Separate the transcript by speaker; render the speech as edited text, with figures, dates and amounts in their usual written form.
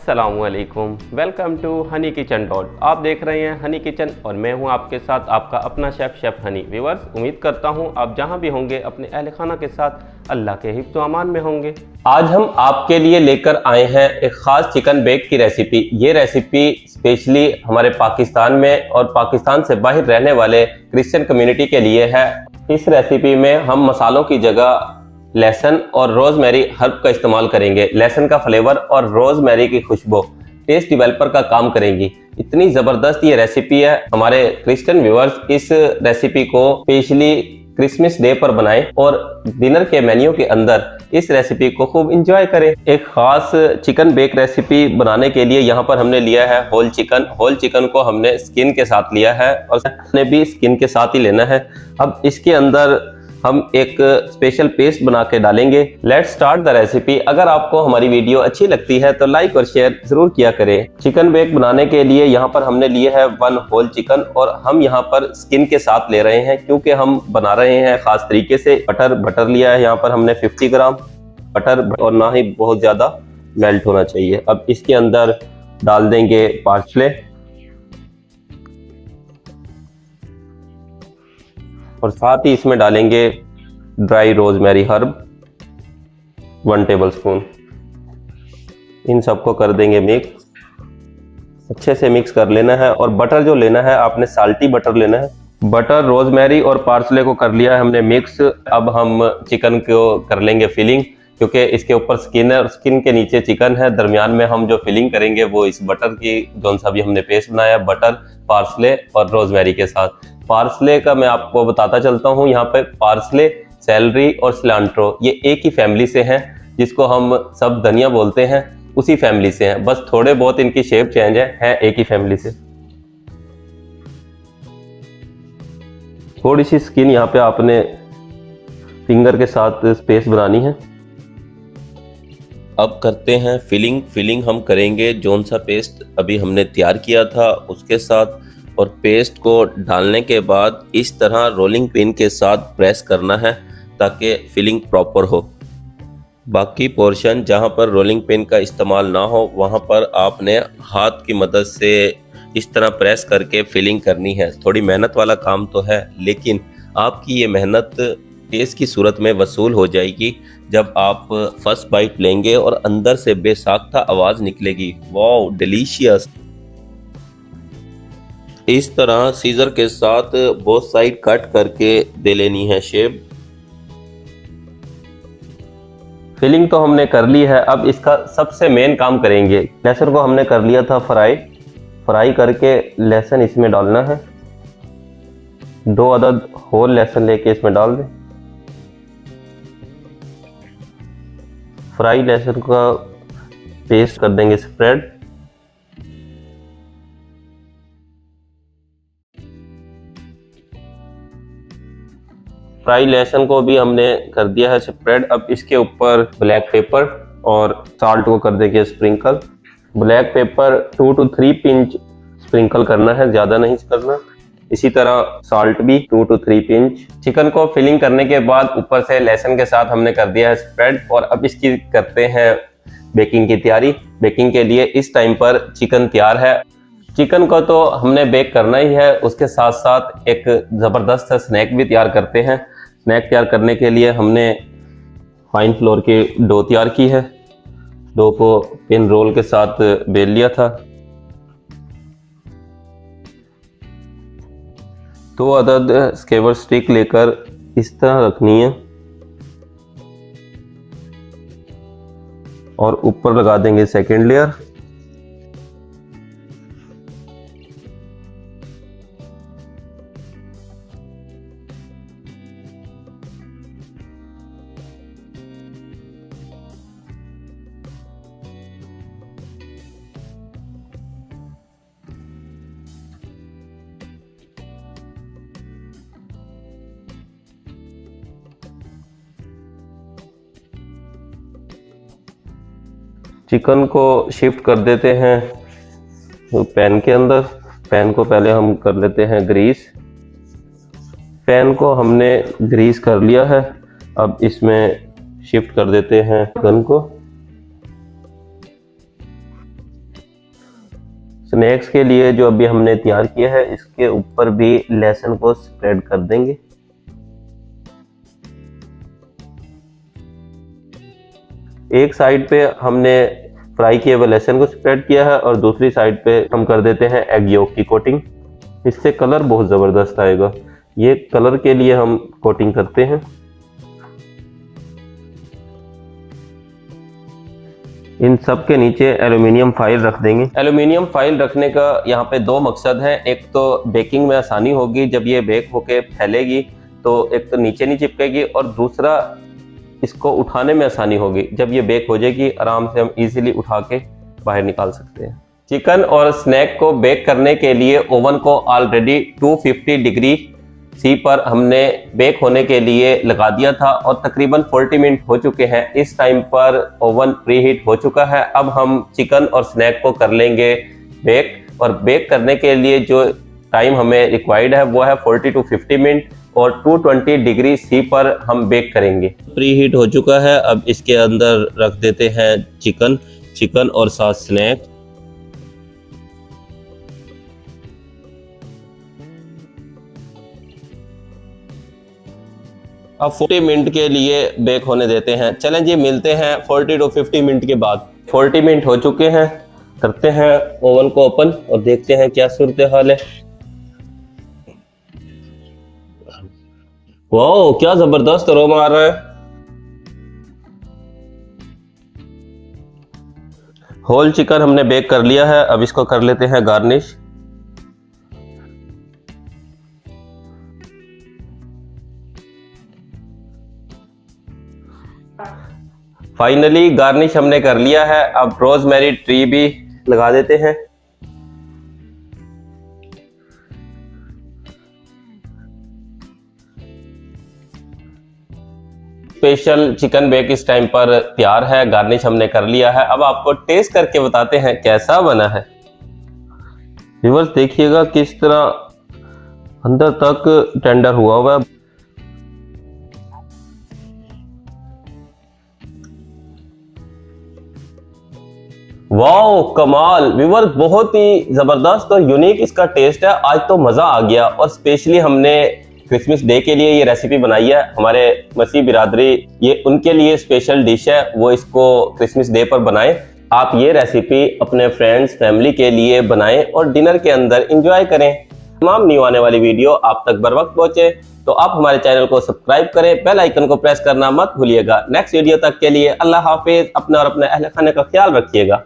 Speaker 1: अस्सलामुअलैकुम, welcome to Honey Kitchen dot. आप देख रहे हैं हनी किचन और मैं हूं आपके साथ आपका अपना शेफ़ हनी। व्यूअर्स, उम्मीद करता हूं आप जहां भी होंगे अपने अहल खाना के साथ अल्लाह के हिफ्ज़ व अमान में होंगे। आज हम आपके लिए लेकर आए हैं एक ख़ास चिकन बेक की रेसिपी। ये रेसिपी स्पेशली हमारे पाकिस्तान में और पाकिस्तान से बाहर रहने वाले क्रिश्चियन कम्युनिटी के लिए है। इस रेसिपी में हम मसालों की जगह लहसुन और रोजमेरी हर्ब का इस्तेमाल करेंगे। लहसुन का फ्लेवर और रोजमेरी की खुशबू टेस्ट डेवलपर का काम करेंगी। इतनी ज़बरदस्त ये रेसिपी है। हमारे क्रिश्चियन व्यूअर्स इस रेसिपी को स्पेशली क्रिसमस डे पर बनाएं और डिनर के मेन्यू के अंदर इस रेसिपी को खूब इंजॉय करें। एक खास चिकन बेक रेसिपी बनाने के लिए यहाँ पर हमने लिया है होल चिकन। होल चिकन को हमने स्किन के साथ लिया है और हमने भी स्किन के साथ ही लेना है। अब इसके अंदर हम एक स्पेशल पेस्ट बना के डालेंगे। Let's start the recipe. अगर आपको हमारी वीडियो अच्छी लगती है तो लाइक और शेयर जरूर किया करें। चिकन बेक बनाने के लिए यहाँ पर हमने लिए है 1 होल चिकन और हम यहाँ पर स्किन के साथ ले रहे हैं क्योंकि हम बना रहे हैं खास तरीके से। बटर लिया है यहाँ पर हमने 50 ग्राम बटर, और ना ही बहुत ज्यादा मेल्ट होना चाहिए। अब इसके अंदर डाल देंगे पार्सले और साथ ही इसमें डालेंगे ड्राई रोजमेरी हर्ब 1 टेबलस्पून। इन सबको कर देंगे मिक्स। अच्छे से मिक्स कर लेना है। और बटर जो लेना है आपने साल्टी बटर लेना है। बटर, रोजमेरी और पार्सले को कर लिया है हमने मिक्स। अब हम चिकन को कर लेंगे फिलिंग क्योंकि इसके ऊपर स्किन है और स्किन के नीचे चिकन है। दरमियान में हम जो फिलिंग करेंगे वो इस बटर की, जो सा भी हमने पेस्ट बनाया, बटर, पार्सले और रोजमेरी के साथ। पार्सले का मैं आपको बताता चलता हूँ। यहाँ पे पार्सले, सेलरी और सिलांट्रो ये एक ही फैमिली से हैं, जिसको हम सब धनिया बोलते हैं, उसी फैमिली से हैं। बस थोड़े बहुत इनकी शेप चेंज है एक ही फैमिली से। थोड़ी सी स्किन यहाँ पे आपने फिंगर के साथ स्पेस बनानी है।
Speaker 2: अब करते हैं फिलिंग हम करेंगे जोन सा पेस्ट अभी हमने तैयार किया था उसके साथ। और पेस्ट को डालने के बाद इस तरह रोलिंग पिन के साथ प्रेस करना है ताकि फिलिंग प्रॉपर हो। बाकी पोर्शन जहां पर रोलिंग पिन का इस्तेमाल ना हो वहां पर आपने हाथ की मदद से इस तरह प्रेस करके फिलिंग करनी है। थोड़ी मेहनत वाला काम तो है, लेकिन आपकी ये मेहनत टेस्ट की सूरत में वसूल हो जाएगी जब आप फर्स्ट बाइट लेंगे और अंदर से बेसाख्ता आवाज़ निकलेगी, वाओ डिलीशियस। इस तरह सीजर के साथ बोथ साइड कट करके दे लेनी है शेप।
Speaker 1: फिलिंग तो हमने कर ली है। अब इसका सबसे मेन काम करेंगे। लहसुन को हमने कर लिया था फ्राई करके लहसुन इसमें डालना है। 2 अदद होल लहसुन लेके इसमें डाल दें। फ्राई लहसुन का पेस्ट कर देंगे स्प्रेड। फ्राई लहसुन को भी हमने कर दिया है स्प्रेड। अब इसके ऊपर ब्लैक पेपर और साल्ट को कर देंगे sprinkle. Black pepper 2 to 3 pinch sprinkle करना है, ज़्यादा नहीं करना। इसी तरह साल्ट भी 2 to 3 पिंच। चिकन को फिलिंग करने के बाद ऊपर से लहसुन के साथ हमने कर दिया है स्प्रेड। और अब इसकी करते हैं बेकिंग की तैयारी। बेकिंग के लिए इस टाइम पर चिकन तैयार है। चिकन को तो हमने बेक करना ही है, उसके साथ साथ एक ज़बरदस्त स्नैक भी तैयार करते हैं। स्नैक तैयार करने के लिए हमने फाइन फ्लोर की डो तैयार की है। डो को पिन रोल के साथ बेल लिया था। 2 अदद स्केवर स्टिक लेकर इस तरह रखनी है और ऊपर लगा देंगे सेकेंड लेयर। चिकन को शिफ्ट कर देते हैं पैन के अंदर। पैन को पहले हम कर लेते हैं ग्रीस। पैन को हमने ग्रीस कर लिया है। अब इसमें शिफ्ट कर देते हैं चिकन को।
Speaker 2: स्नैक्स के लिए जो अभी हमने तैयार किया है इसके ऊपर भी लहसुन को स्प्रेड कर देंगे। एक साइड पे हमने फ्राई किए हुए लहसुन को स्प्रेड किया है और दूसरी साइड पे हम कर देते हैं एग योक की कोटिंग। इससे कलर बहुत ज़बरदस्त आएगा। ये कलर के लिए हम कोटिंग करते हैं। इन सब के नीचे एल्युमिनियम फाइल रख देंगे। एल्युमिनियम फाइल रखने का यहाँ पे दो मकसद है। एक तो बेकिंग में आसानी होगी, जब ये बेक होके फैलेगी तो एक तो नीचे नहीं चिपकेगी, और दूसरा इसको उठाने में आसानी होगी। जब ये बेक हो जाएगी आराम से हम इजीली उठा के बाहर निकाल सकते हैं। चिकन और स्नैक को बेक करने के लिए ओवन को ऑलरेडी 250 डिग्री सी पर हमने बेक होने के लिए लगा दिया था और तकरीबन 40 मिनट हो चुके हैं। इस टाइम पर ओवन प्री हीट हो चुका है। अब हम चिकन और स्नैक को कर लेंगे बेक, और बेक करने के लिए जो टाइम हमें रिक्वायर्ड है वो है 40 to 50 मिनट, और 220 डिग्री सी पर हम बेक करेंगे। प्री हीट हो चुका है। अब इसके अंदर रख देते हैं चिकन और साथ स्नैक। अब 40 मिनट के लिए बेक होने देते हैं। चलें जी, मिलते हैं 40 to 50 मिनट के बाद। 40 मिनट हो चुके हैं। करते हैं ओवन को ओपन और देखते हैं क्या सूरत हाल है। वाओ, क्या जबरदस्त अरोमा आ रहा है। होल चिकन हमने बेक कर लिया है। अब इसको कर लेते हैं गार्निश। फाइनली गार्निश हमने कर लिया है। अब रोजमेरी ट्री भी लगा देते हैं। स्पेशल चिकन बेक इस टाइम पर तैयार है। गार्निश हमने कर लिया है। अब आपको टेस्ट करके बताते हैं कैसा बना है। व्यूअर्स देखिएगा किस तरह अंदर तक टेंडर हुआ है। वाओ, कमाल। व्यूअर्स बहुत ही जबरदस्त और यूनिक इसका टेस्ट है। आज तो मजा आ गया। और स्पेशली हमने क्रिसमस डे के लिए ये रेसिपी बनाई है। हमारे मसीह बिरादरी, ये उनके लिए स्पेशल डिश है, वो इसको क्रिसमस डे पर बनाएं। आप ये रेसिपी अपने फ्रेंड्स फैमिली के लिए बनाएं और डिनर के अंदर एंजॉय करें। तमाम न्यू आने वाली वीडियो आप तक बर वक्त पहुंचे तो आप हमारे चैनल को सब्सक्राइब करें, बेल आइकन को प्रेस करना मत भूलिएगा। नेक्स्ट वीडियो तक के लिए अल्लाह हाफिज। अपना और अपने अहल खाने का ख्याल रखिएगा।